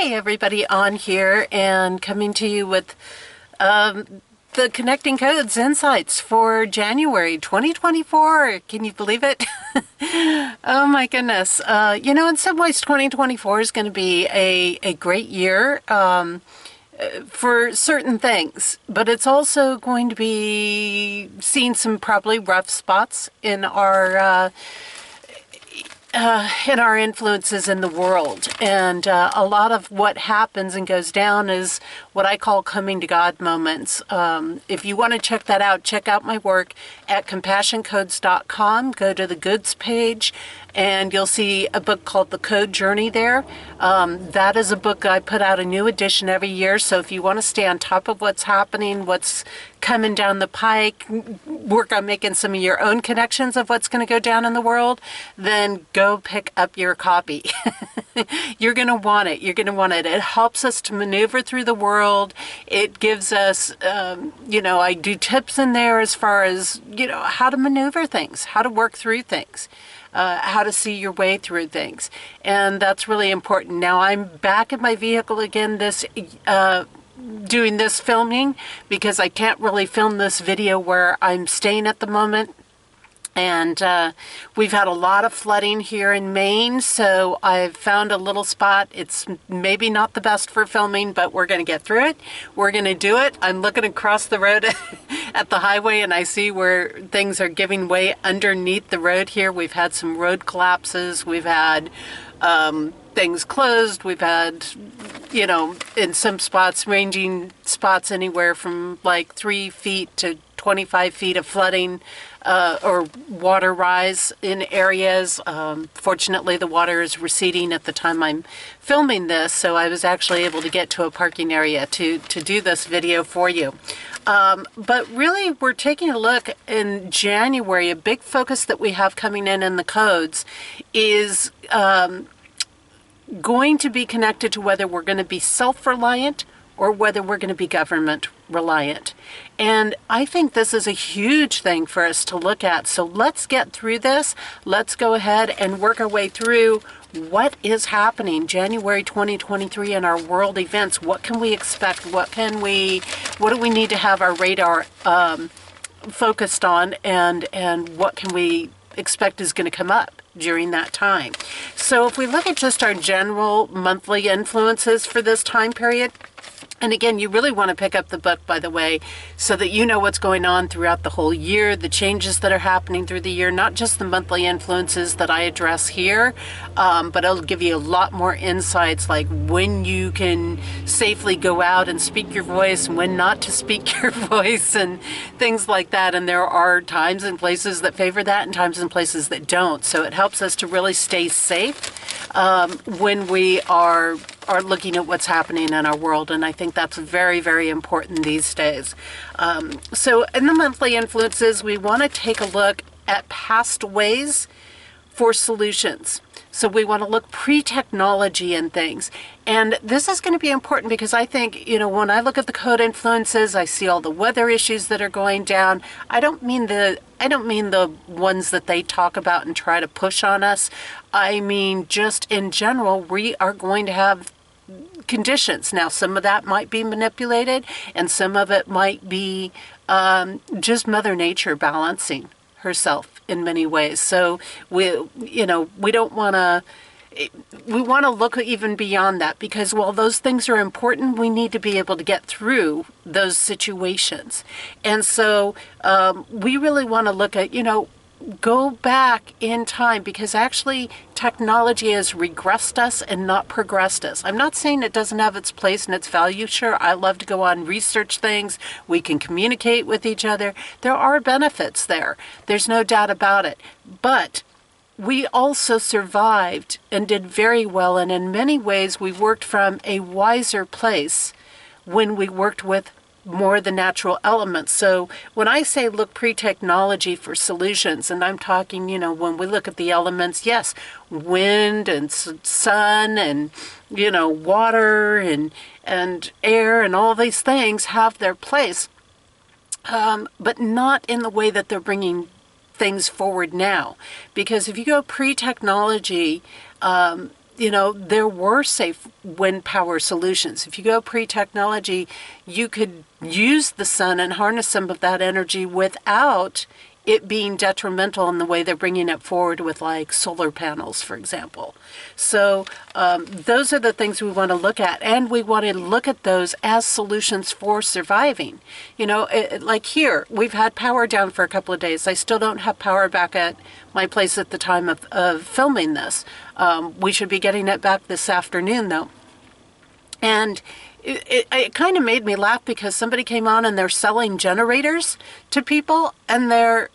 Hey everybody, on here and coming to you with the Connecting Codes Insights for January 2024. Can you believe it? Oh my goodness. In some ways 2024 is going to be a great year for certain things, but it's also going to be seeing some probably rough spots in our influences in the world. And a lot of what happens and goes down is what I call coming to God moments. If you want to check that out, check out my work at compassioncodes.com. Go to the goods page and you'll see a book called The Code Journey there. That is a book I put out a new edition every year. So if you want to stay on top of what's happening, what's coming down the pike, work on making some of your own connections of what's going to go down in the world, then go pick up your copy. You're going to want it. You're going to want it. It helps us to maneuver through the world. It gives us, I do tips in there as far as, how to maneuver things, how to work through things. How to see your way through things. And that's really important. Now I'm back in my vehicle again doing this filming because I can't really film this video where I'm staying at the moment. And we've had a lot of flooding here in Maine, so I've found a little spot. It's maybe not the best for filming, but we're going to get through it. We're going to do it. I'm looking across the road at the highway, and I see where things are giving way underneath the road here. We've had some road collapses. We've had things closed. We've had, in some spots, ranging spots anywhere from like 3 feet to 25 feet of flooding or water rise in areas. Fortunately, the water is receding at the time I'm filming this, so I was actually able to get to a parking area to do this video for you. But really, we're taking a look in January. A big focus that we have coming in the codes is going to be connected to whether we're going to be self-reliant or whether we're going to be government reliant. And I think this is a huge thing for us to look at. So let's get through this. Let's go ahead and work our way through what is happening January 2023 in our world events. What can we expect? What do we need to have our radar focused on, and what can we expect is going to come up during that time? So if we look at just our general monthly influences for this time period, and again, you really want to pick up the book, by the way, so that you know what's going on throughout the whole year, the changes that are happening through the year, not just the monthly influences that I address here, but it'll give you a lot more insights, like when you can safely go out and speak your voice and when not to speak your voice and things like that. And there are times and places that favor that and times and places that don't. So it helps us to really stay safe when we are looking at what's happening in our world, and I think that's very, very important these days. So in the monthly influences, we want to take a look at past ways for solutions. So we want to look pre-technology and things. And this is going to be important because I think, when I look at the code influences, I see all the weather issues that are going down. I don't mean the ones that they talk about and try to push on us. I mean, just in general, we are going to have conditions. Now, some of that might be manipulated and some of it might be just Mother Nature balancing herself in many ways. So we don't want to, we want to look even beyond that, because while those things are important, we need to be able to get through those situations. And so we really want to look at, go back in time, because actually technology has regressed us and not progressed us. I'm not saying it doesn't have its place and its value. Sure, I love to go on and research things. We can communicate with each other. There are benefits there. There's no doubt about it. But we also survived and did very well, and in many ways we worked from a wiser place when we worked with more the natural elements. So when I say look pre-technology for solutions, and I'm talking, when we look at the elements, yes, wind and sun and, water and air and all these things have their place, but not in the way that they're bringing things forward now. Because if you go pre-technology, there were safe wind power solutions. If you go pre-technology, you could use the sun and harness some of that energy without it being detrimental in the way they're bringing it forward with like solar panels, for example. So those are the things we want to look at, and we want to look at those as solutions for surviving. Like here, we've had power down for a couple of days. I still don't have power back at my place at the time of filming this. We should be getting it back this afternoon, though. And it kind of made me laugh because somebody came on and they're selling generators to people, and they're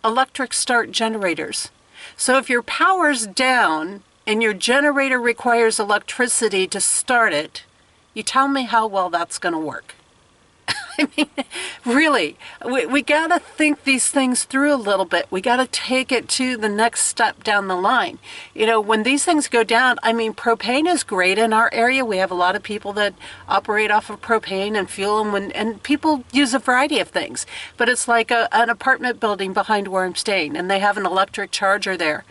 electric start generators. So if your power's down and your generator requires electricity to start it, you tell me how well that's going to work. I mean, really, we got to think these things through a little bit. We got to take it to the next step down the line. When these things go down, I mean, propane is great in our area. We have a lot of people that operate off of propane and fuel, and people use a variety of things. But it's like an apartment building behind where I'm staying, and they have an electric charger there.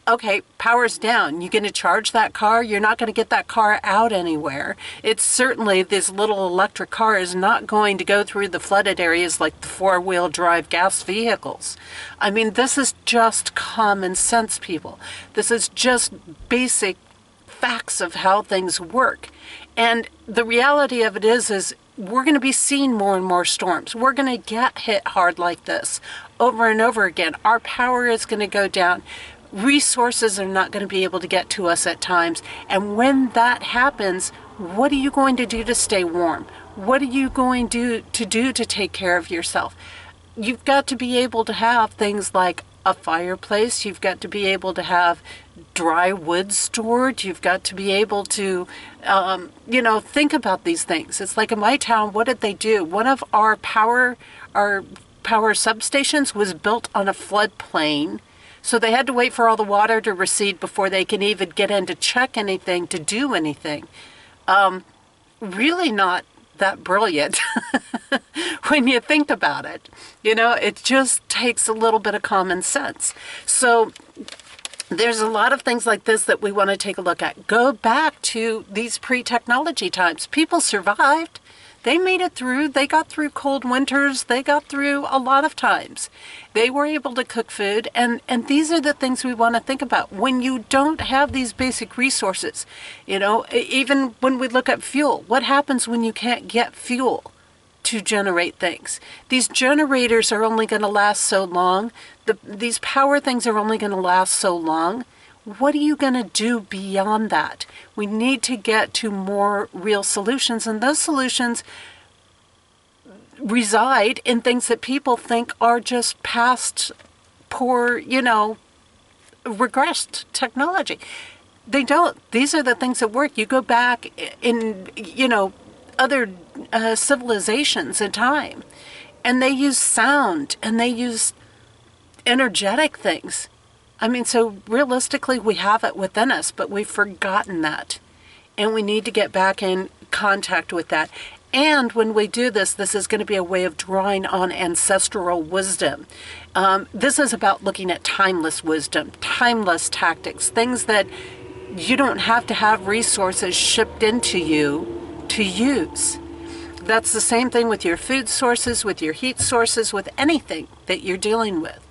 Okay, power's down. You going to charge that car? You're not going to get that car out anywhere. It's certainly, this little electric car is not going to go through the flooded areas like the four-wheel drive gas vehicles. I mean, this is just common sense, people. This is just basic facts of how things work. And the reality of it is we're going to be seeing more and more storms. We're going to get hit hard like this over and over again. Our power is going to go down. Resources are not going to be able to get to us at times. And when that happens, what are you going to do to stay warm? What are you going to do to take care of yourself? You've got to be able to have things like a fireplace. You've got to be able to have dry wood stored. You've got to be able to, think about these things. It's like in my town, what did they do? One of our power substations was built on a floodplain. So they had to wait for all the water to recede before they can even get in to check anything, to do anything. Really not that brilliant when you think about it. It just takes a little bit of common sense. So there's a lot of things like this that we want to take a look at. Go back to these pre-technology times. People survived. They made it through. They got through cold winters. They got through a lot of times. They were able to cook food. And these are the things we want to think about. When you don't have these basic resources, even when we look at fuel, what happens when you can't get fuel to generate things? These generators are only going to last so long. These power things are only going to last so long. What are you going to do beyond that? We need to get to more real solutions, and those solutions reside in things that people think are just past poor, regressed technology. They don't. These are the things that work. You go back in, other civilizations in time, and they use sound, and they use energetic things. I mean, so realistically, we have it within us, but we've forgotten that. And we need to get back in contact with that. And when we do this, this is going to be a way of drawing on ancestral wisdom. This is about looking at timeless wisdom, timeless tactics, things that you don't have to have resources shipped into you to use. That's the same thing with your food sources, with your heat sources, with anything that you're dealing with.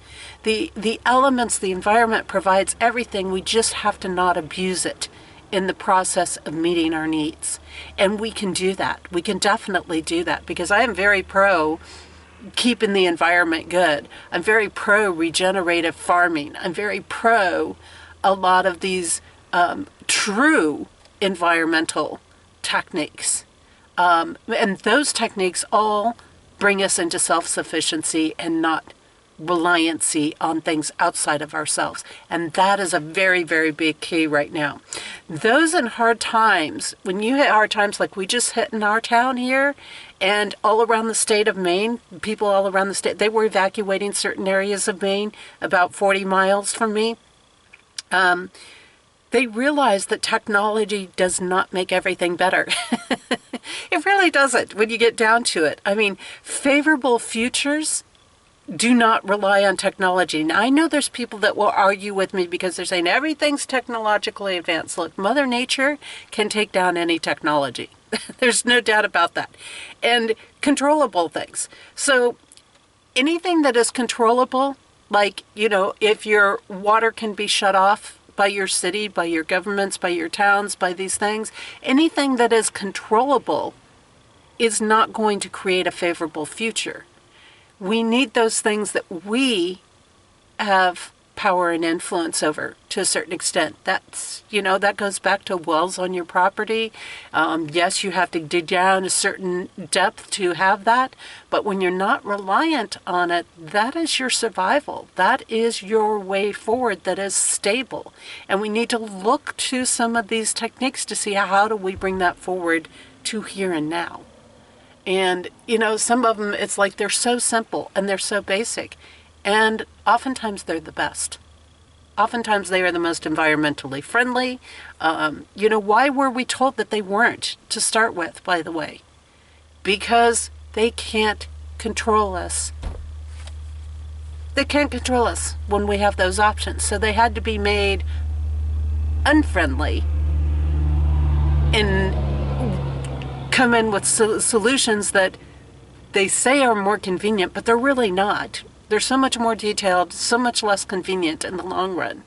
The elements, the environment provides everything. We just have to not abuse it in the process of meeting our needs. And we can do that. We can definitely do that, because I am very pro keeping the environment good. I'm very pro regenerative farming. I'm very pro a lot of these true environmental techniques. And those techniques all bring us into self-sufficiency and not reliancy on things outside of ourselves. And that is a very, very big key right now. Those in hard times, when you hit hard times like we just hit in our town here and all around the state of Maine, people all around the state, they were evacuating certain areas of Maine about 40 miles from me. They realized that technology does not make everything better. It really doesn't when you get down to it. I mean, favorable futures do not rely on technology. Now, I know there's people that will argue with me because they're saying everything's technologically advanced. Look, Mother Nature can take down any technology. There's no doubt about that. And controllable things. So anything that is controllable, like, if your water can be shut off by your city, by your governments, by your towns, by these things, anything that is controllable is not going to create a favorable future. We need those things that we have power and influence over to a certain extent. That's, that goes back to wells on your property. Yes, you have to dig down a certain depth to have that, but when you're not reliant on it, that is your survival. That is your way forward that is stable. And we need to look to some of these techniques to see how do we bring that forward to here and now. And, some of them, it's like they're so simple and they're so basic. And oftentimes they're the best. Oftentimes they are the most environmentally friendly. Why were we told that they weren't to start with, by the way? Because they can't control us. They can't control us when we have those options. So they had to be made unfriendly and come in with solutions that they say are more convenient, but they're really not. They're so much more detailed, so much less convenient in the long run.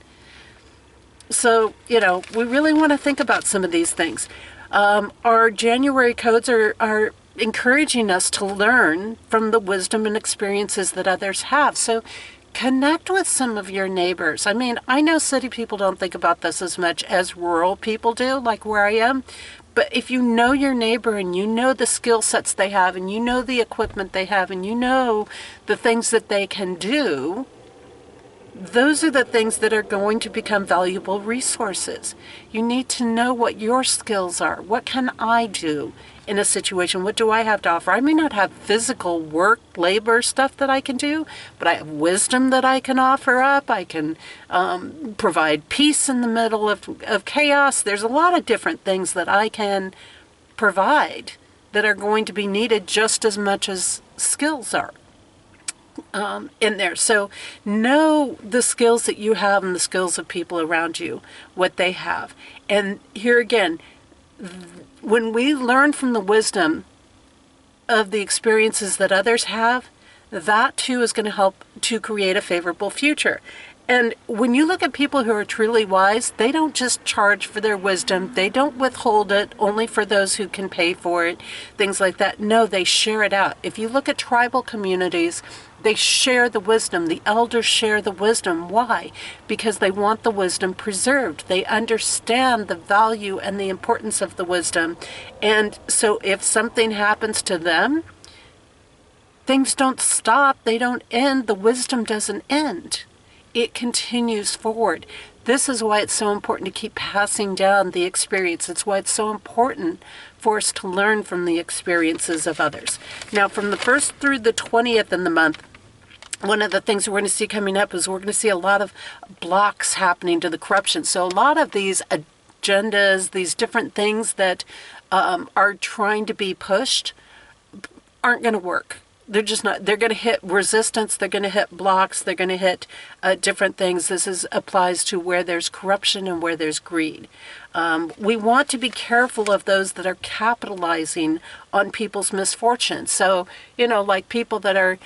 So, we really want to think about some of these things. Our January codes are encouraging us to learn from the wisdom and experiences that others have. So connect with some of your neighbors. I mean, I know city people don't think about this as much as rural people do, like where I am. But if you know your neighbor and you know the skill sets they have and you know the equipment they have and you know the things that they can do, those are the things that are going to become valuable resources. You need to know what your skills are. What can I do in a situation? What do I have to offer? I may not have physical work, labor stuff that I can do, but I have wisdom that I can offer up. I can provide peace in the middle of chaos. There's a lot of different things that I can provide that are going to be needed just as much as skills are in there. So know the skills that you have and the skills of people around you, what they have. And here again, when we learn from the wisdom of the experiences that others have, that too is going to help to create a favorable future. And when you look at people who are truly wise, they don't just charge for their wisdom. They don't withhold it only for those who can pay for it, things like that. No, they share it out. If you look at tribal communities, they share the wisdom. The elders share the wisdom. Why? Because they want the wisdom preserved. They understand the value and the importance of the wisdom. And so if something happens to them, things don't stop. They don't end. The wisdom doesn't end. It continues forward. This is why it's so important to keep passing down the experience. It's why it's so important for us to learn from the experiences of others. Now, from the 1st through the 20th in the month, one of the things we're going to see coming up is we're going to see a lot of blocks happening to the corruption. So a lot of these agendas, these different things that are trying to be pushed aren't going to work. They're just not. They're going to hit resistance. They're going to hit blocks. They're going to hit different things. This applies to where there's corruption and where there's greed. We want to be careful of those that are capitalizing on people's misfortune. So, like people that are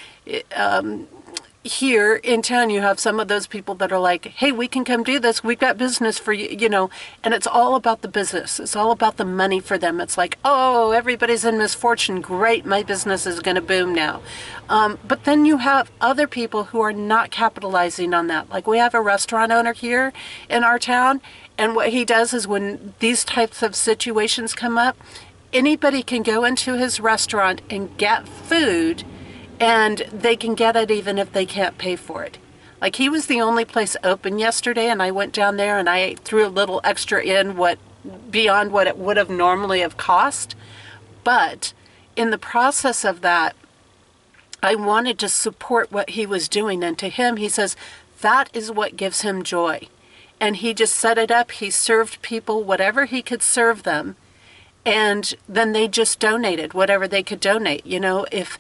here in town, you have some of those people that are like, hey, we can come do this. We've got business for you, and it's all about the business. It's all about the money for them. It's like, oh, everybody's in misfortune. Great. My business is going to boom now. But then you have other people who are not capitalizing on that. Like we have a restaurant owner here in our town. And what he does is when these types of situations come up, anybody can go into his restaurant and get food, and they can get it even if they can't pay for it. Like he was the only place open yesterday, and I went down there and I threw a little extra in beyond what it would have normally have cost. But in the process of that, I wanted to support what he was doing. And to him, he says, that is what gives him joy. And he just set it up. He served people whatever he could serve them. And then they just donated whatever they could donate. You know, if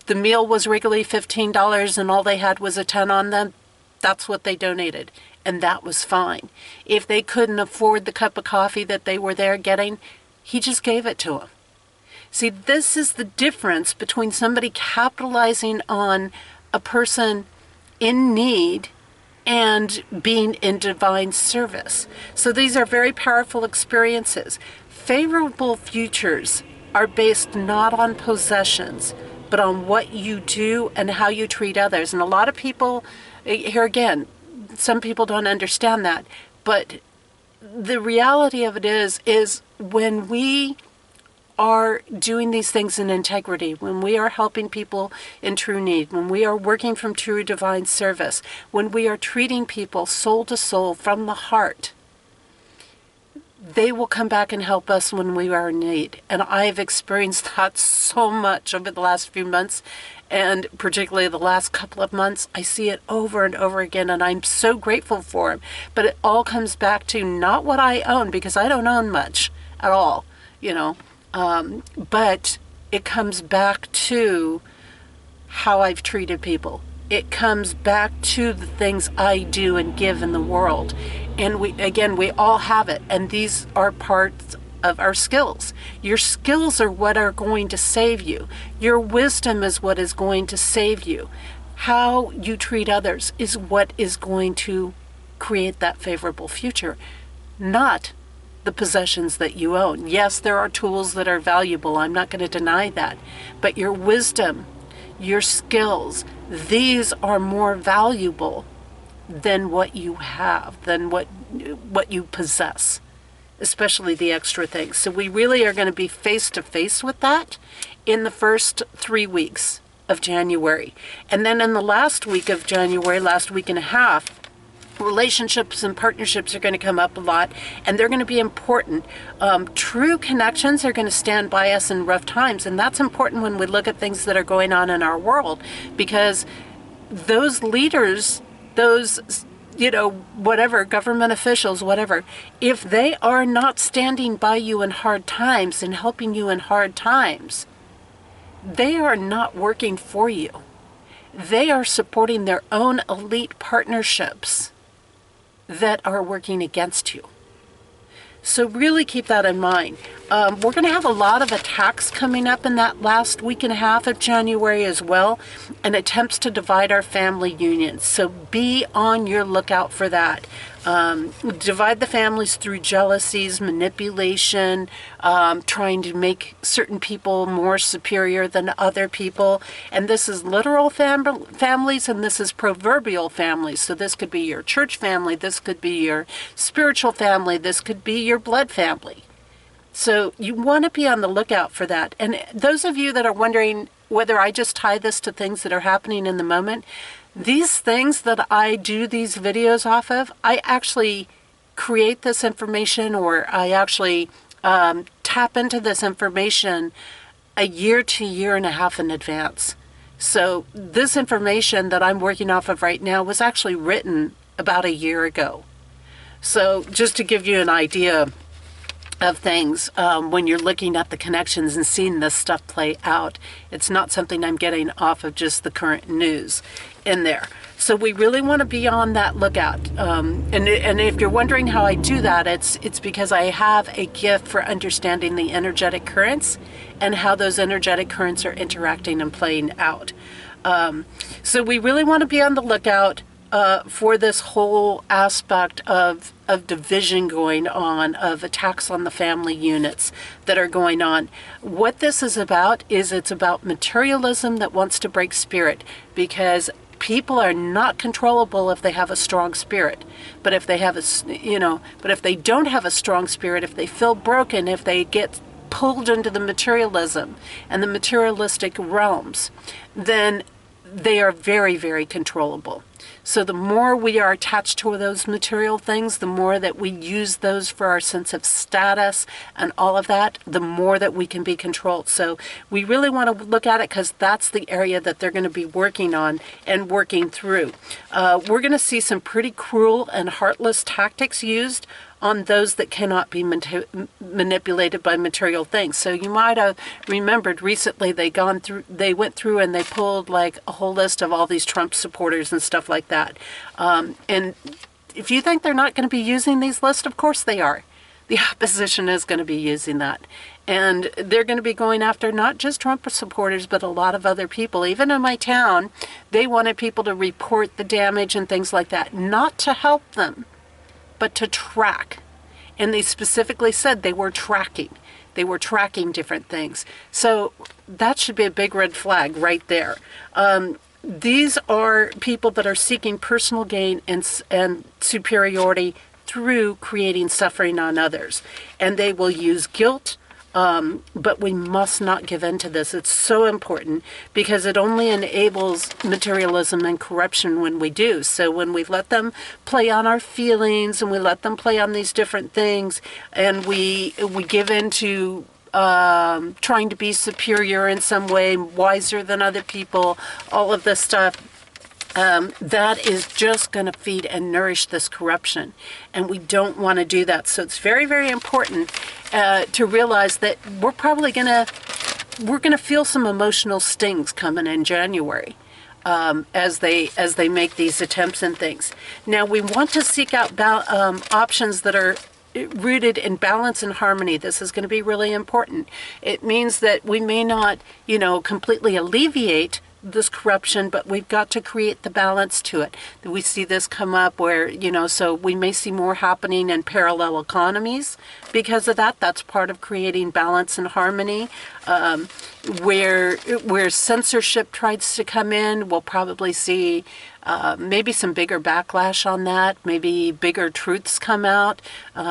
the meal was regularly $15 and all they had was a 10 on them, that's what they donated. And that was fine. If they couldn't afford the cup of coffee that they were there getting, he just gave it to them. See, this is the difference between somebody capitalizing on a person in need and being in divine service. So these are very powerful experiences. Favorable futures are based not on possessions, but on what you do and how you treat others. And a lot of people, here again, some people don't understand that. But the reality of it is when we are doing these things in integrity, when we are helping people in true need, when we are working from true divine service, when we are treating people soul to soul from the heart, they will come back and help us when we are in need. And I've experienced that so much over the last few months, and particularly the last couple of months. I see it over and over again, and I'm so grateful for it. But it all comes back to not what I own, because I don't own much at all, you know. But it comes back to how I've treated people. It comes back to the things I do and give in the world. And we all have it. And these are parts of our skills. Your skills are what are going to save you. Your wisdom is what is going to save you. How you treat others is what is going to create that favorable future, not the possessions that you own. Yes, there are tools that are valuable. I'm not going to deny that. But your wisdom, your skills, these are more valuable than what you have, than what you possess, especially the extra things. So we really are going to be face to face with that in the first 3 weeks of January. And then in the last week of January, last week and a half, relationships and partnerships are going to come up a lot, and they're going to be important. True connections are going to stand by us in rough times, and that's important when we look at things that are going on in our world, because those leaders, those, you know, whatever, government officials, whatever, if they are not standing by you in hard times and helping you in hard times, they are not working for you. They are supporting their own elite partnerships that are working against you. So really keep that in mind. We're going to have a lot of attacks coming up in that last week and a half of January as well, and attempts to divide our family unions. So be on your lookout for that. Divide the families through jealousies, manipulation, trying to make certain people more superior than other people. And this is literal families, and this is proverbial families. So this could be your church family, this could be your spiritual family, this could be your blood family. So you want to be on the lookout for that. And those of you that are wondering whether I just tie this to things that are happening in the moment, these things that I do these videos off of, I actually create this information, or I actually tap into this information a year to year and a half in advance. So this information that I'm working off of right now was actually written about a year ago. So just to give you an idea of things, when you're looking at the connections and seeing this stuff play out, it's not something I'm getting off of just the current news in there. So we really want to be on that lookout. And if you're wondering how I do that, it's because I have a gift for understanding the energetic currents and how those energetic currents are interacting and playing out. So we really want to be on the lookout for this whole aspect of division going on, of attacks on the family units that are going on. What this is about is it's about materialism that wants to break spirit, because people are not controllable if they have a strong spirit. But if they have but if they don't have a strong spirit, if they feel broken, if they get pulled into the materialism and the materialistic realms, then they are very, very controllable. So the more we are attached to those material things, the more that we use those for our sense of status and all of that, the more that we can be controlled. So we really want to look at it, because that's the area that they're going to be working on and working through. We're going to see some pretty cruel and heartless tactics used on those that cannot be manipulated by material things. So you might have remembered recently they went through and they pulled like a whole list of all these Trump supporters and stuff like that. And if you think they're not going to be using these lists, of course they are. The opposition is going to be using that. And they're going to be going after not just Trump supporters, but a lot of other people. Even in my town, they wanted people to report the damage and things like that, not to help them, but to track. And they specifically said they were tracking. They were tracking different things. So that should be a big red flag right there. These are people that are seeking personal gain and superiority through creating suffering on others. And they will use guilt, but we must not give in to this. It's so important because it only enables materialism and corruption when we do. So when we let them play on our feelings and we let them play on these different things and we give in to trying to be superior in some way, wiser than other people, all of this stuff, that is just going to feed and nourish this corruption. And we don't want to do that. So it's very, very important to realize that we're probably going to feel some emotional stings coming in January as they make these attempts and things. Now, we want to seek out options that are rooted in balance and harmony. This is going to be really important. It means that we may not, completely alleviate this corruption, but we've got to create the balance to it. We see this come up where, so we may see more happening in parallel economies because of that. That's part of creating balance and harmony. Where censorship tries to come in, we'll probably see maybe some bigger backlash on that, maybe bigger truths come out.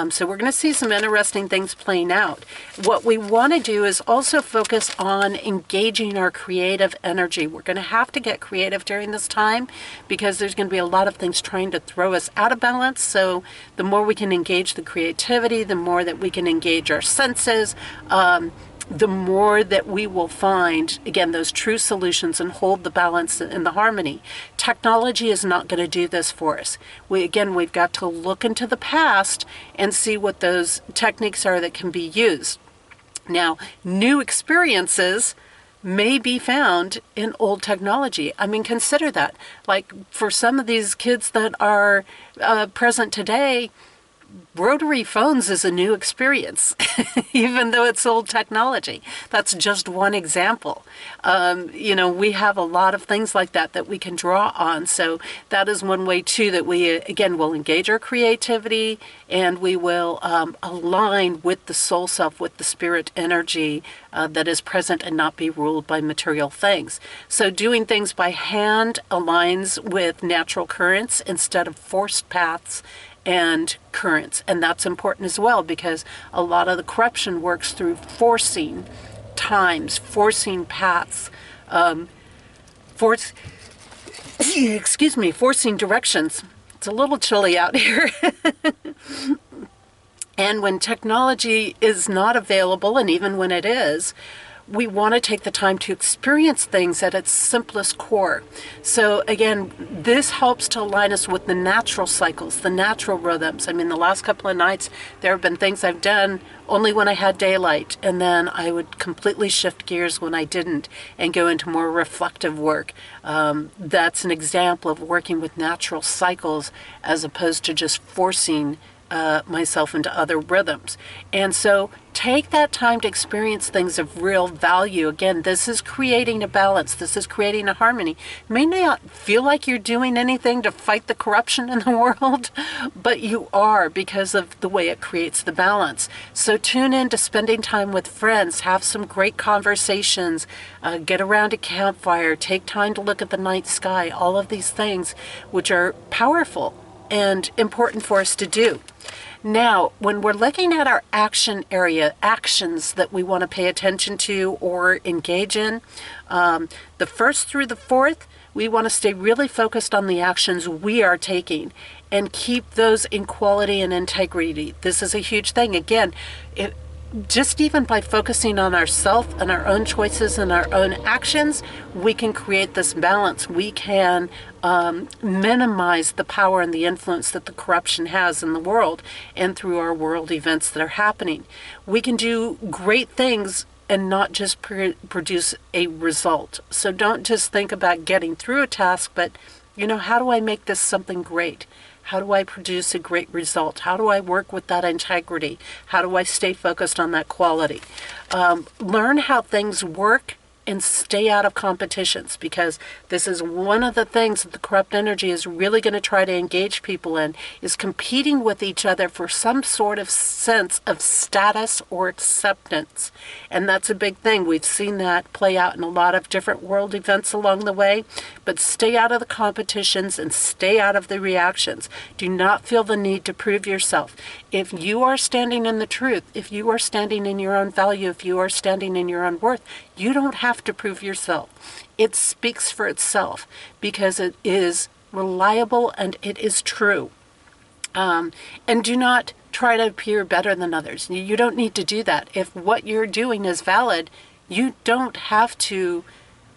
So we're going to see some interesting things playing out. What we want to do is also focus on engaging our creative energy. We're going to have to get creative during this time because there's going to be a lot of things trying to throw us out of balance. So the more we can engage the creativity, the more that we can engage our senses, the more that we will find, again, those true solutions and hold the balance and the harmony. Technology is not going to do this for us. We've got to look into the past and see what those techniques are that can be used. Now, new experiences may be found in old technology. I mean, consider that. Like for some of these kids that are present today, rotary phones is a new experience, even though it's old technology. That's just one example. We have a lot of things like that we can draw on. So that is one way, too, that we, again, will engage our creativity and we will align with the soul self, with the spirit energy that is present and not be ruled by material things. So doing things by hand aligns with natural currents instead of forced paths and currents. And that's important as well because a lot of the corruption works through forcing times, forcing paths, forcing directions. It's a little chilly out here. And when technology is not available, and even when it is, we want to take the time to experience things at its simplest core. So again, this helps to align us with the natural cycles, the natural rhythms. I mean, the last couple of nights, there have been things I've done only when I had daylight, and then I would completely shift gears when I didn't and go into more reflective work. That's an example of working with natural cycles as opposed to just forcing myself into other rhythms. And so take that time to experience things of real value. Again, this is creating a balance. This is creating a harmony. You may not feel like you're doing anything to fight the corruption in the world, but you are because of the way it creates the balance. So tune in to spending time with friends, have some great conversations, get around a campfire, take time to look at the night sky, all of these things which are powerful and important for us to do. Now, when we're looking at our action area, actions that we want to pay attention to or engage in, the 1st through the 4th, we want to stay really focused on the actions we are taking and keep those in quality and integrity. This is a huge thing. Again, just even by focusing on ourselves and our own choices and our own actions, we can create this balance. We can minimize the power and the influence that the corruption has in the world and through our world events that are happening. We can do great things and not just produce a result. So don't just think about getting through a task, but, how do I make this something great? How do I produce a great result? How do I work with that integrity? How do I stay focused on that quality? Learn how things work and stay out of competitions, because this is one of the things that the corrupt energy is really going to try to engage people in, is competing with each other for some sort of sense of status or acceptance. And that's a big thing. We've seen that play out in a lot of different world events along the way. But stay out of the competitions and stay out of the reactions. Do not feel the need to prove yourself. If you are standing in the truth, if you are standing in your own value, if you are standing in your own worth, you don't have to prove yourself. It speaks for itself because it is reliable and it is true. And do not try to appear better than others. You don't need to do that. If what you're doing is valid, you don't have to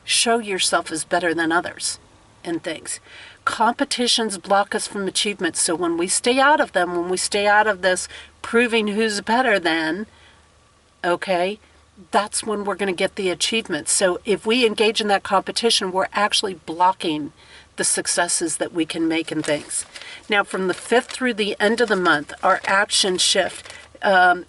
show yourself as better than others and things. Competitions block us from achievement. So when we stay out of them, when we stay out of this proving who's better than, okay, that's when we're going to get the achievement. So if we engage in that competition, we're actually blocking the successes that we can make in things. Now, from the 5th through the end of the month, our action shift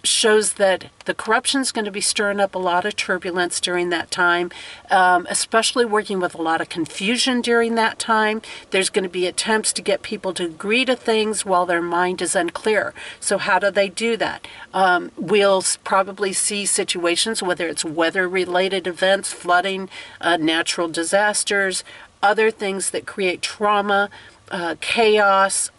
shows that the corruption is going to be stirring up a lot of turbulence during that time, especially working with a lot of confusion during that time. There's going to be attempts to get people to agree to things while their mind is unclear. So how do they do that? We'll probably see situations, whether it's weather-related events, flooding, natural disasters, other things that create trauma, chaos,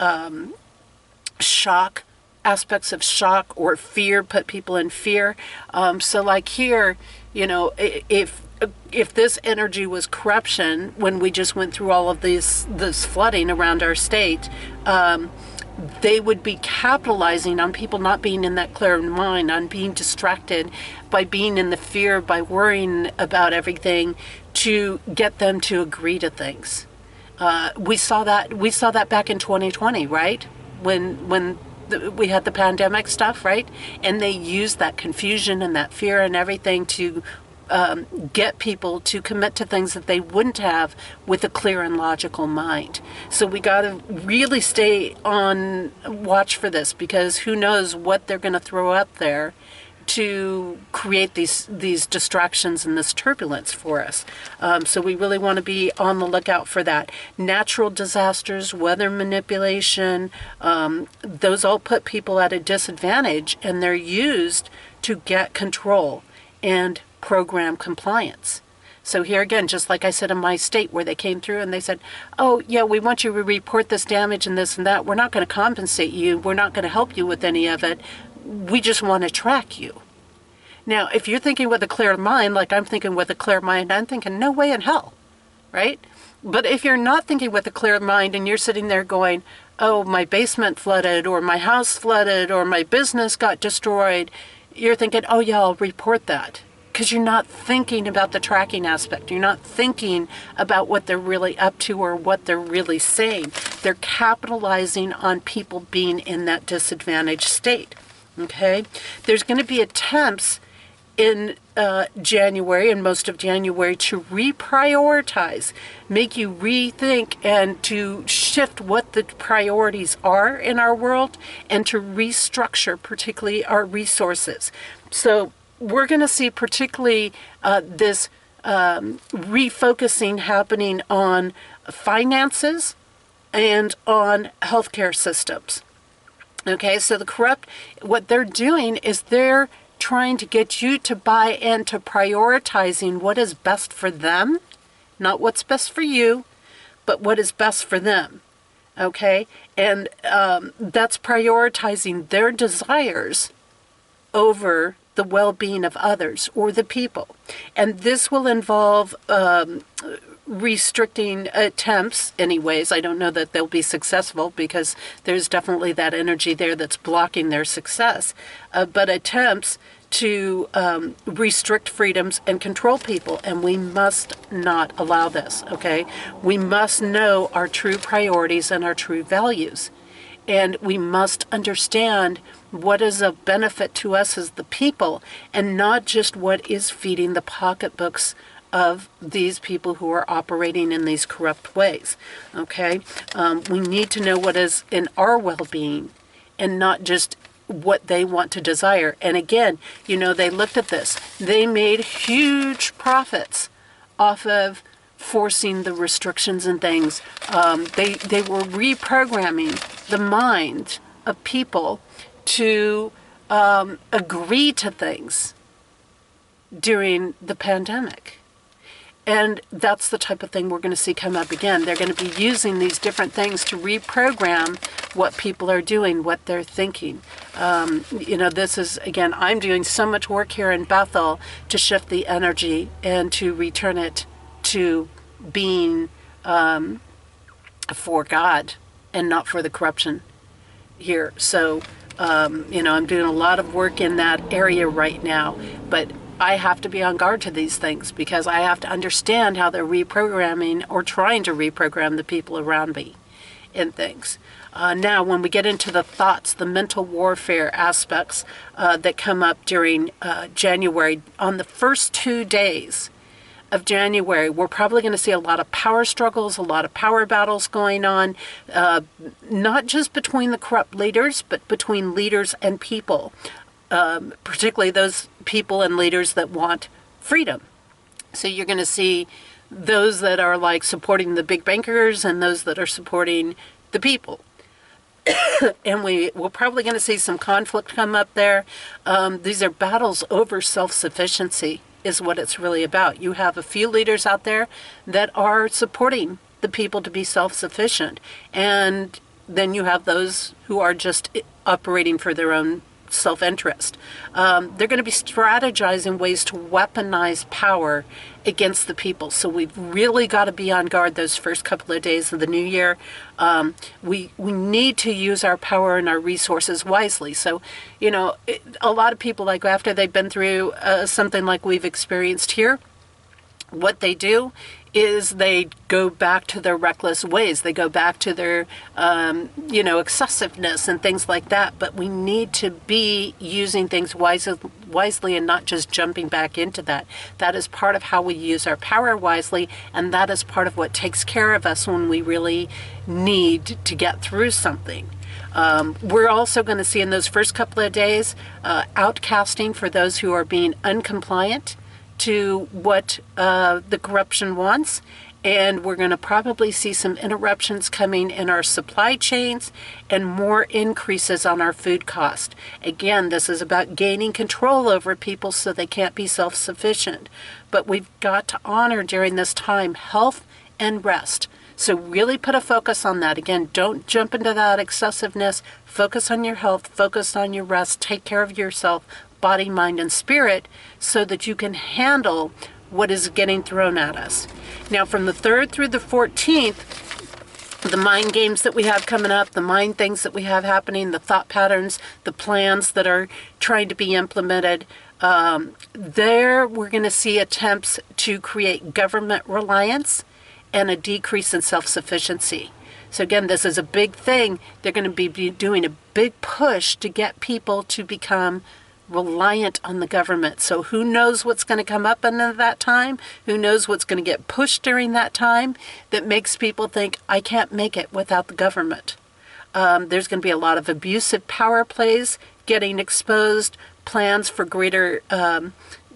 shock, aspects of shock or fear, put people in fear. So like here, if this energy was corruption, when we just went through all of this flooding around our state, they would be capitalizing on people not being in that clear mind, on being distracted by being in the fear, by worrying about everything, to get them to agree to things. We saw that back in 2020, right? When we had the pandemic stuff, right? And they used that confusion and that fear and everything to get people to commit to things that they wouldn't have with a clear and logical mind. So we got to really stay on watch for this, because who knows what they're going to throw up there to create these distractions and this turbulence for us. So we really want to be on the lookout for that. Natural disasters, weather manipulation, those all put people at a disadvantage, and they're used to get control and program compliance. So here again, just like I said in my state, where they came through and they said, oh yeah, we want you to report this damage and this and that. We're not going to compensate you. We're not going to help you with any of it. We just want to track you. Now, if you're thinking with a clear mind, like I'm thinking with a clear mind, I'm thinking, no way in hell, right? But if you're not thinking with a clear mind and you're sitting there going, oh, my basement flooded, or my house flooded, or my business got destroyed, you're thinking, oh yeah, I'll report that. Because you're not thinking about the tracking aspect. You're not thinking about what they're really up to or what they're really saying. They're capitalizing on people being in that disadvantaged state. Okay? There's going to be attempts in January and most of January to reprioritize, make you rethink and to shift what the priorities are in our world and to restructure particularly our resources. So we're going to see particularly this refocusing happening on finances and on healthcare systems. Okay, so the corrupt, what they're doing is they're trying to get you to buy into prioritizing what is best for them, not what's best for you, but what is best for them. Okay, and that's prioritizing their desires over the well-being of others or the people. And this will involve restricting attempts anyways. I don't know that they'll be successful, because there's definitely that energy there that's blocking their success. But attempts to restrict freedoms and control people, and we must not allow this, okay? We must know our true priorities and our true values, and we must understand what is of benefit to us as the people, and not just what is feeding the pocketbooks of these people who are operating in these corrupt ways, okay? We need to know what is in our well-being and not just what they want to desire. And again, they looked at this. They made huge profits off of forcing the restrictions and things. They were reprogramming the mind of people to agree to things during the pandemic. And that's the type of thing we're going to see come up again. They're going to be using these different things to reprogram what people are doing, what they're thinking. This is, again, I'm doing so much work here in Bethel to shift the energy and to return it to being for God and not for the corruption here. So, I'm doing a lot of work in that area right now, but I have to be on guard to these things because I have to understand how they're reprogramming or trying to reprogram the people around me in things. Now, when we get into the thoughts, the mental warfare aspects that come up during January, on the first 2 days of January, we're probably going to see a lot of power struggles, a lot of power battles going on, not just between the corrupt leaders, but between leaders and people. Particularly those people and leaders that want freedom. So you're going to see those that are like supporting the big bankers and those that are supporting the people. And we're probably going to see some conflict come up there. These are battles over self-sufficiency is what it's really about. You have a few leaders out there that are supporting the people to be self-sufficient. And then you have those who are just operating for their own self-interest. They're going to be strategizing ways to weaponize power against the people. So we've really got to be on guard those first couple of days of the new year. We need to use our power and our resources wisely. So, a lot of people, like after they've been through something like we've experienced here, what they do is they go back to their reckless ways. They go back to their, excessiveness and things like that. But we need to be using things wisely and not just jumping back into that. That is part of how we use our power wisely, and that is part of what takes care of us when we really need to get through something. We're also going to see in those first couple of days outcasting for those who are being uncompliant to what the corruption wants, and we're going to probably see some interruptions coming in our supply chains and more increases on our food cost. Again, this is about gaining control over people so they can't be self-sufficient, but we've got to honor during this time health and rest. So really put a focus on that. Again, don't jump into that excessiveness. Focus on your health, focus on your rest, take care of yourself, body, mind, and spirit, so that you can handle what is getting thrown at us. Now, from the 3rd through the 14th, the mind games that we have coming up, the mind things that we have happening, the thought patterns, the plans that are trying to be implemented, there we're going to see attempts to create government reliance and a decrease in self-sufficiency. So again, this is a big thing. They're going to be doing a big push to get people to become reliant on the government. So who knows what's going to come up in that time? Who knows what's going to get pushed during that time that makes people think, I can't make it without the government. There's going to be a lot of abusive power plays getting exposed. Plans for greater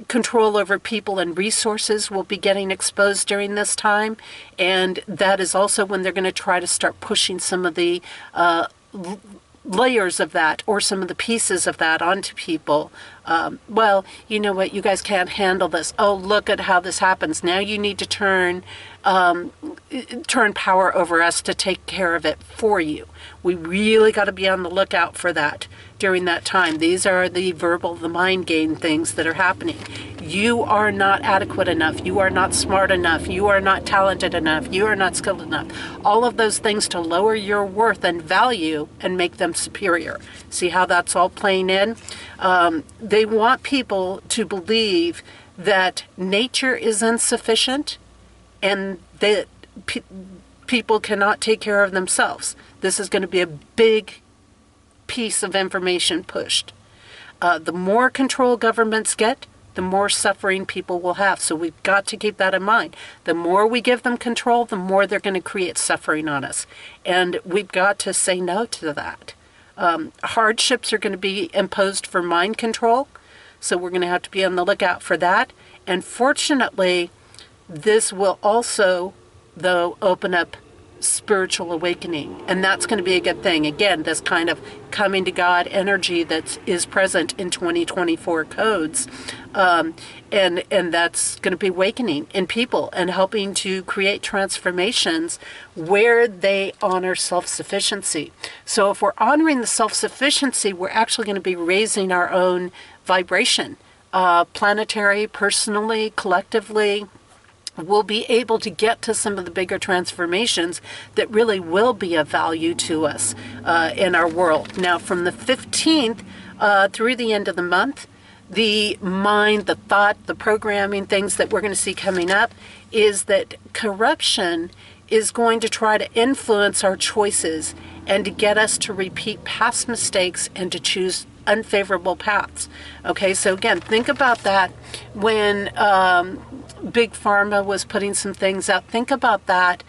control over people and resources will be getting exposed during this time. And that is also when they're going to try to start pushing some of the layers of that or some of the pieces of that onto people. Well, you know what, you guys can't handle this. Oh, look at how this happens. Now you need to turn power over us to take care of it for you. We really got to be on the lookout for that during that time. These are the verbal, the mind game things that are happening. You are not adequate enough. You are not smart enough. You are not talented enough. You are not skilled enough. All of those things to lower your worth and value and make them superior. See how that's all playing in? They want people to believe that nature is insufficient and that people cannot take care of themselves. This is going to be a big piece of information pushed. The more control governments get, the more suffering people will have. So we've got to keep that in mind. The more we give them control, the more they're going to create suffering on us. And we've got to say no to that. Hardships are going to be imposed for mind control. So we're going to have to be on the lookout for that. And fortunately, this will also, though, open up spiritual awakening. And that's going to be a good thing. Again, this kind of coming to God energy that is present in 2024 codes. And that's going to be awakening in people and helping to create transformations where they honor self-sufficiency. So if we're honoring the self-sufficiency, we're actually going to be raising our own vibration, planetary, personally, collectively. We'll be able to get to some of the bigger transformations that really will be of value to us in our world. Now, from the 15th through the end of the month, the mind, the thought, the programming, things that we're going to see coming up is that corruption is going to try to influence our choices and to get us to repeat past mistakes and to choose unfavorable paths. Okay, so again, think about that when Big Pharma was putting some things out. Think about that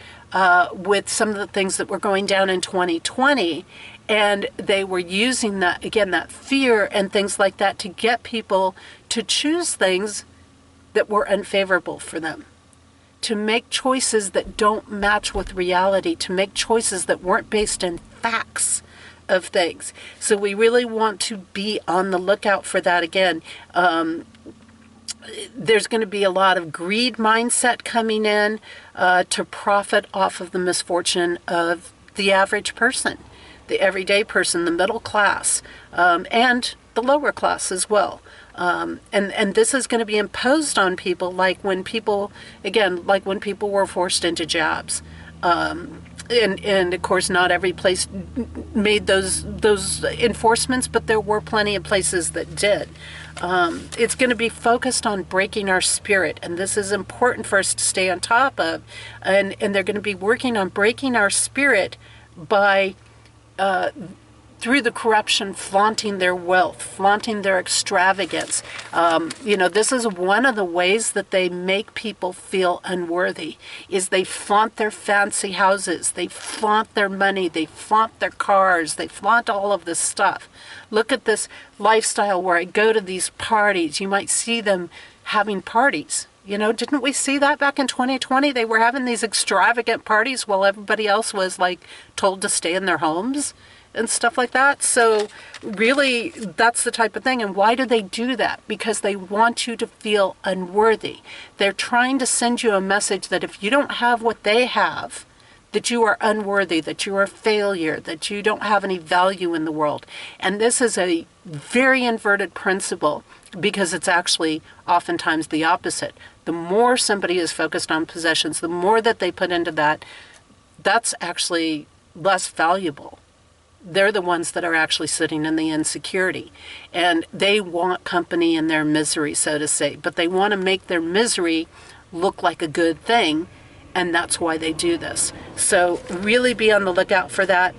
with some of the things that were going down in 2020. And they were using that, again, that fear and things like that to get people to choose things that were unfavorable for them, to make choices that don't match with reality, to make choices that weren't based in facts of things. So we really want to be on the lookout for that again. There's going to be a lot of greed mindset coming in to profit off of the misfortune of the average person, the everyday person, the middle class, and the lower class as well. And this is going to be imposed on people like when people, again, like when people were forced into jobs. And of course, not every place made those enforcements, but there were plenty of places that did. It's going to be focused on breaking our spirit, and this is important for us to stay on top of. And they're going to be working on breaking our spirit by through the corruption, flaunting their wealth, flaunting their extravagance. This is one of the ways that they make people feel unworthy, is they flaunt their fancy houses, they flaunt their money, they flaunt their cars, they flaunt all of this stuff. Look at this lifestyle where I go to these parties. You might see them having parties. Didn't we see that back in 2020? They were having these extravagant parties while everybody else was told to stay in their homes and stuff like that. So really, that's the type of thing. And why do they do that? Because they want you to feel unworthy. They're trying to send you a message that if you don't have what they have, that you are unworthy, that you are a failure, that you don't have any value in the world. And this is a very inverted principle because it's actually oftentimes the opposite. The more somebody is focused on possessions, the more that they put into that, that's actually less valuable. They're the ones that are actually sitting in the insecurity. And they want company in their misery, so to say. But they want to make their misery look like a good thing. And that's why they do this. So really be on the lookout for that.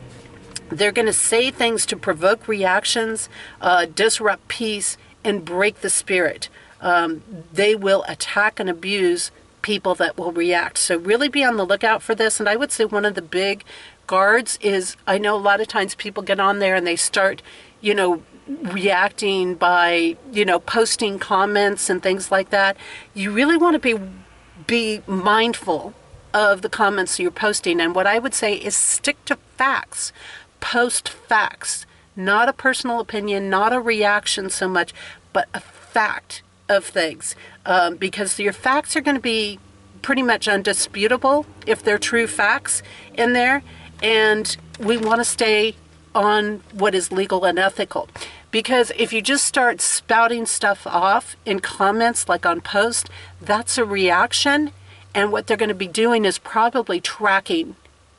They're going to say things to provoke reactions, disrupt peace, and break the spirit. They will attack and abuse people that will react. So really be on the lookout for this. And I would say one of the big guards is, I know a lot of times people get on there and they start, reacting by, posting comments and things like that. You really want to be mindful of the comments you're posting. And what I would say is stick to facts. Post facts. Not a personal opinion, not a reaction so much, but a fact of things. Because your facts are going to be pretty much undisputable if they're true facts in there. And we want to stay on what is legal and ethical. Because if you just start spouting stuff off in comments, like on post, that's a reaction. And what they're going to be doing is probably tracking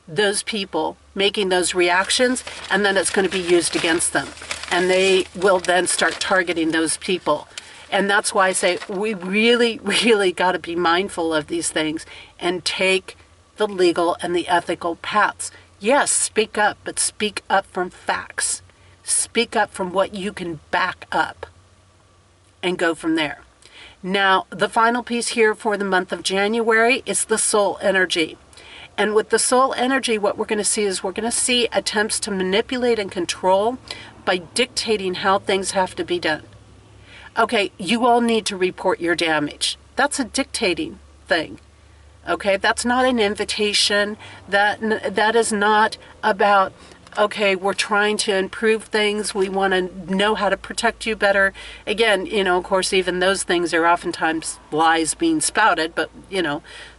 those people making those reactions, and then it's going to be used against them. and they will then start targeting those people. And that's why I say we really, really got to be mindful of these things and take the legal and the ethical paths. Yes, speak up, but speak up from facts. Speak up from what you can back up and go from there. Now, the final piece here for the month of January is the soul energy. And with the soul energy, what we're going to see is we're going to see attempts to manipulate and control by dictating how things have to be done. Okay, you all need to report your damage. That's a dictating thing. Okay, that's not an invitation. That is not about, okay, we're trying to improve things. We want to know how to protect you better. Again, of course, even those things are oftentimes lies being spouted, but,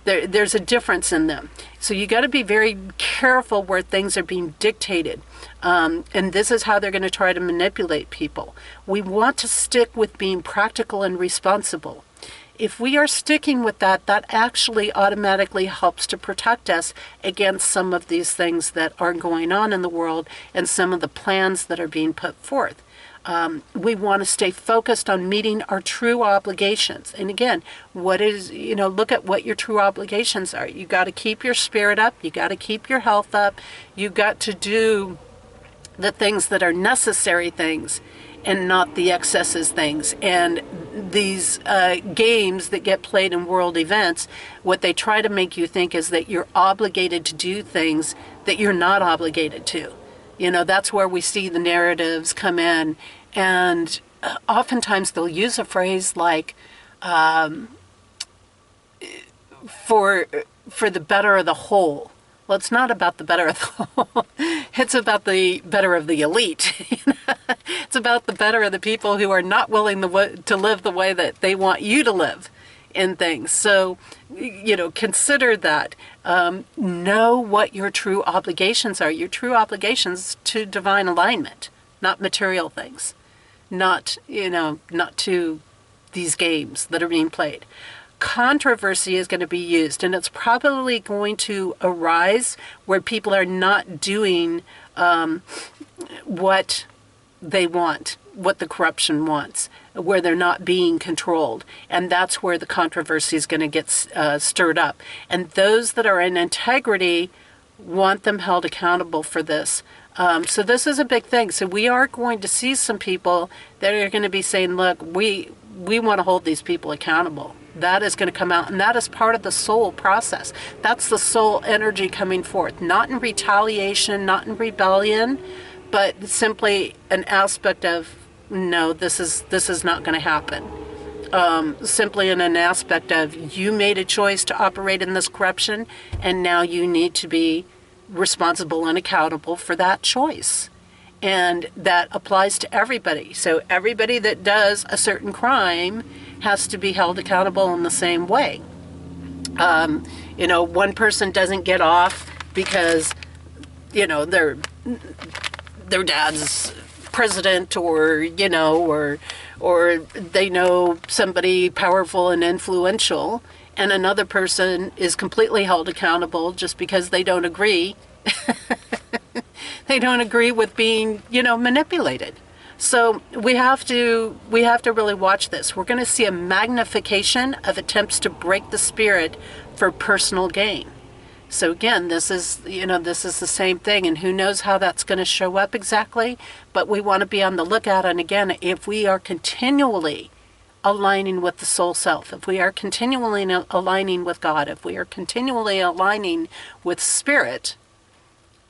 there's a difference in them. So you got to be very careful where things are being dictated. And this is how they're going to try to manipulate people. We want to stick with being practical and responsible. If we are sticking with that, that actually automatically helps to protect us against some of these things that are going on in the world and some of the plans that are being put forth. We want to stay focused on meeting our true obligations. And again, look at what your true obligations are. You got to keep your spirit up. You got to keep your health up. You got to do the things that are necessary things and not the excesses things. And these games that get played in world events, what they try to make you think is that you're obligated to do things that you're not obligated to. That's where we see the narratives come in. And oftentimes they'll use a phrase like, for the better of the whole. Well, it's not about the better of the whole. It's about the better of the elite. It's about the better of the people who are not willing to live the way that they want you to live in things. So, consider that. Know what your true obligations are. Your true obligations to divine alignment, not material things, not to these games that are being played. Controversy is going to be used, and it's probably going to arise where people are not doing what they want, what the corruption wants, where they're not being controlled. And that's where the controversy is going to get stirred up. And those that are in integrity want them held accountable for this. So this is a big thing. So we are going to see some people that are going to be saying, look, we want to hold these people accountable. That is going to come out, and that is part of the soul process. That's the soul energy coming forth, not in retaliation, not in rebellion, but simply an aspect of, no, this is not going to happen. Simply in an aspect of, you made a choice to operate in this corruption, and now you need to be responsible and accountable for that choice. And that applies to everybody. So everybody that does a certain crime has to be held accountable in the same way. One person doesn't get off because, their dad's president, or they know somebody powerful and influential, and another person is completely held accountable just because they don't agree. They don't agree with being, manipulated. So we have to really watch this. We're going to see a magnification of attempts to break the spirit for personal gain. So again, this is the same thing, and who knows how that's going to show up exactly, but we want to be on the lookout. And again, if we are continually aligning with the soul self, if we are continually aligning with God, if we are continually aligning with spirit,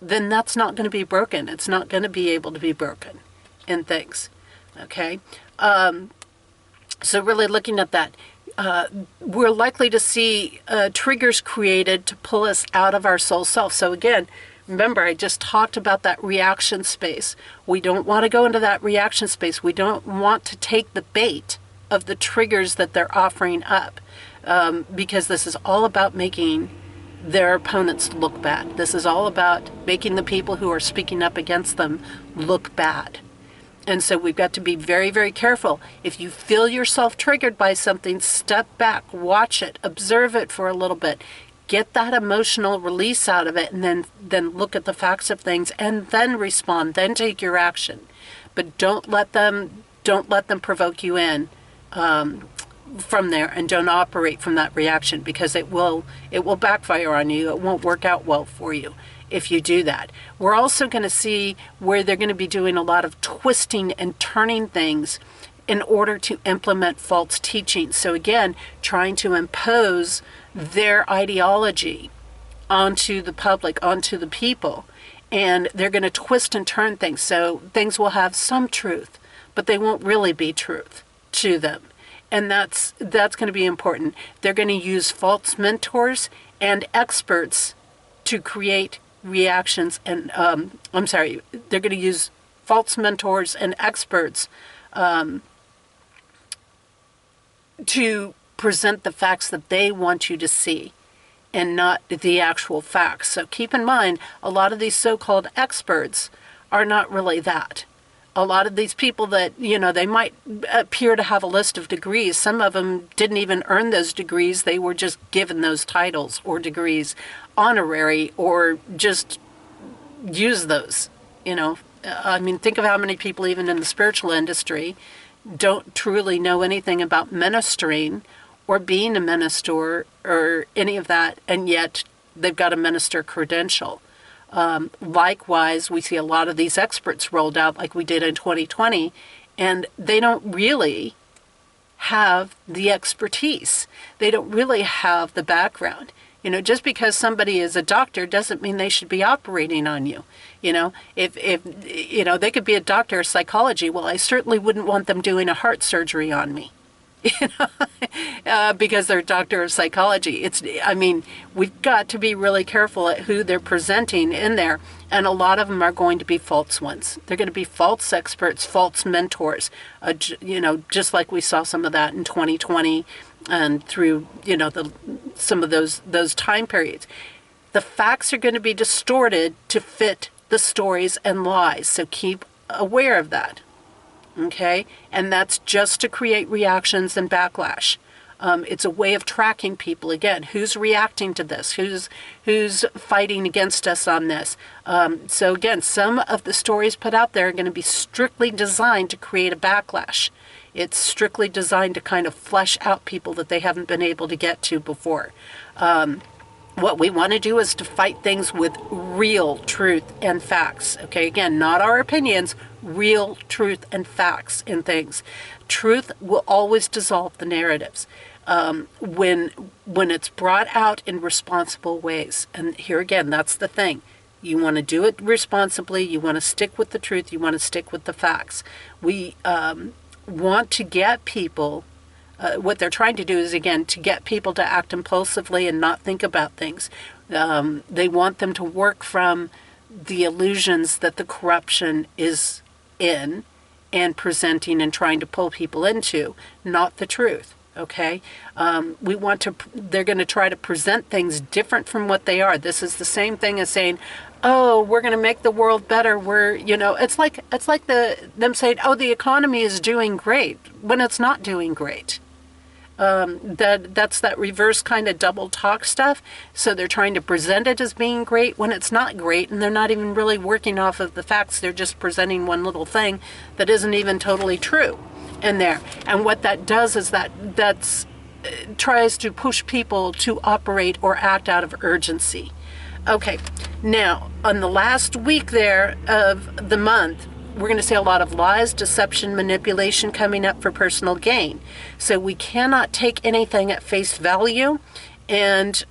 then that's not going to be broken. It's not going to be able to be broken in things. Okay? So really looking at that, we're likely to see triggers created to pull us out of our soul self. So again, remember, I just talked about that reaction space. We don't want to go into that reaction space. We don't want to take the bait of the triggers that they're offering up, because this is all about making their opponents look bad. This is all about making the people who are speaking up against them look bad. And so we've got to be very, very careful. If you feel yourself triggered by something, step back, watch it, observe it for a little bit, get that emotional release out of it, and then look at the facts of things, and then respond, then take your action. but don't let them provoke you in from there, and don't operate from that reaction, because it will backfire on you. It won't work out well for you if you do that. We're also going to see where they're going to be doing a lot of twisting and turning things in order to implement false teaching. So again, trying to impose their ideology onto the public, onto the people. And they're going to twist and turn things. So things will have some truth, but they won't really be truth to them. And that's going to be important. They're going to use false mentors and experts to create reactions. And they're going to use false mentors and experts to present the facts that they want you to see, and not the actual facts. So keep in mind, a lot of these so-called experts are not really that. A lot of these people that, they might appear to have a list of degrees. Some of them didn't even earn those degrees. They were just given those titles or degrees, honorary, or just use those, think of how many people even in the spiritual industry don't truly know anything about ministering or being a minister or any of that, and yet they've got a minister credential. Likewise, we see a lot of these experts rolled out like we did in 2020, and they don't really have the expertise. They don't really have the background. Just because somebody is a doctor doesn't mean they should be operating on you. If they could be a doctor of psychology, well, I certainly wouldn't want them doing a heart surgery on me. Because they're a doctor of psychology. We've got to be really careful at who they're presenting in there. And a lot of them are going to be false ones. They're going to be false experts, false mentors, just like we saw some of that in 2020 and through, some of those time periods. The facts are going to be distorted to fit the stories and lies. So keep aware of that. Okay? And that's just to create reactions and backlash. It's a way of tracking people. Again, who's reacting to this? Who's fighting against us on this? So again, some of the stories put out there are going to be strictly designed to create a backlash. It's strictly designed to kind of flesh out people that they haven't been able to get to before. What we want to do is to fight things with real truth and facts. Okay, again, not our opinions, real truth and facts in things. Truth will always dissolve the narratives when it's brought out in responsible ways. And here again, that's the thing. You want to do it responsibly. You want to stick with the truth. You want to stick with the facts. We want to get people, what they're trying to do is, again, to get people to act impulsively and not think about things. They want them to work from the illusions that the corruption is in and presenting and trying to pull people into, not the truth. Okay? They're going to try to present things different from what they are. This is the same thing as saying, oh, we're going to make the world better. It's like them saying, oh, the economy is doing great when it's not doing great. That's that reverse kind of double talk stuff. So they're trying to present it as being great when it's not great, and they're not even really working off of the facts. They're just presenting one little thing that isn't even totally true in there. And what that does is that's tries to push people to operate or act out of urgency. Okay, now on the last week there of the month, we're going to see a lot of lies, deception, manipulation coming up for personal gain. So we cannot take anything at face value, and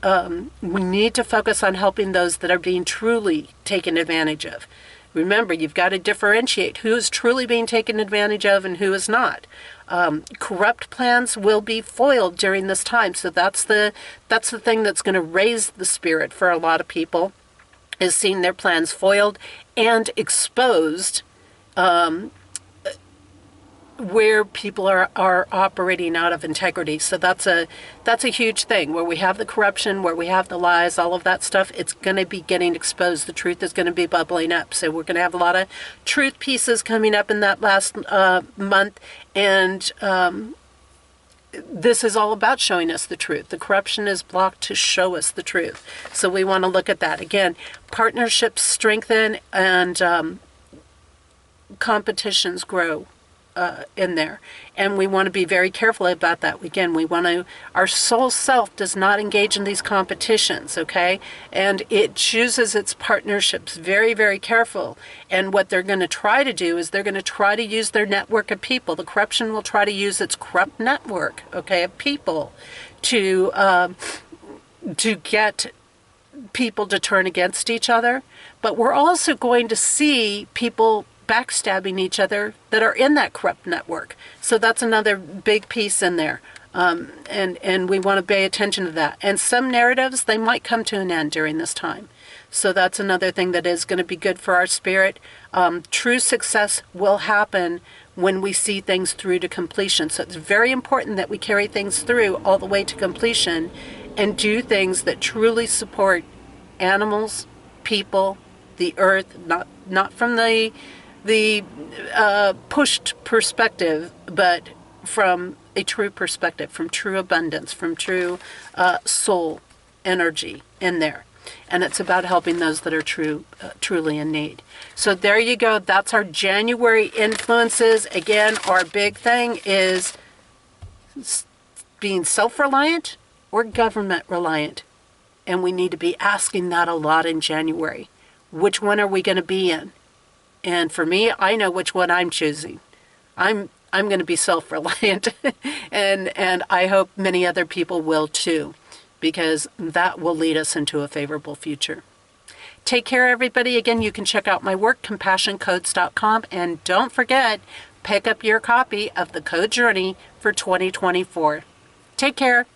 we need to focus on helping those that are being truly taken advantage of. Remember, you've got to differentiate who is truly being taken advantage of and who is not. Corrupt plans will be foiled during this time. So that's the thing that's going to raise the spirit for a lot of people, is seeing their plans foiled and exposed, where people are operating out of integrity. So that's a huge thing. Where we have the corruption, where we have the lies, all of that stuff, it's going to be getting exposed. The truth is going to be bubbling up. So we're going to have a lot of truth pieces coming up in that last month. And this is all about showing us the truth. The corruption is blocked to show us the truth. So we want to look at that. Again, partnerships strengthen, and competitions grow in there. And we want to be very careful about that. Again, our soul self does not engage in these competitions, okay? And it chooses its partnerships very, very careful. And what they're going to try to do is they're going to try to use their network of people. The corruption will try to use its corrupt network, okay, of people to get people to turn against each other. But we're also going to see people backstabbing each other that are in that corrupt network. So that's another big piece in there. And we want to pay attention to that. And some narratives, they might come to an end during this time. So that's another thing that is going to be good for our spirit. True success will happen when we see things through to completion. So it's very important that we carry things through all the way to completion and do things that truly support animals, people, the earth, not from the pushed perspective, but from a true perspective, from true abundance, from true soul energy in there. And it's about helping those that are truly in need. So there you go. That's our January influences. Again, our big thing is being self-reliant or government reliant. And we need to be asking that a lot in January. Which one are we going to be in? And for me, I know which one I'm choosing. I'm going to be self-reliant, and I hope many other people will too, because that will lead us into a favorable future. Take care, everybody. Again, you can check out my work, CompassionCodes.com, and don't forget, pick up your copy of the Code Journey for 2024. Take care.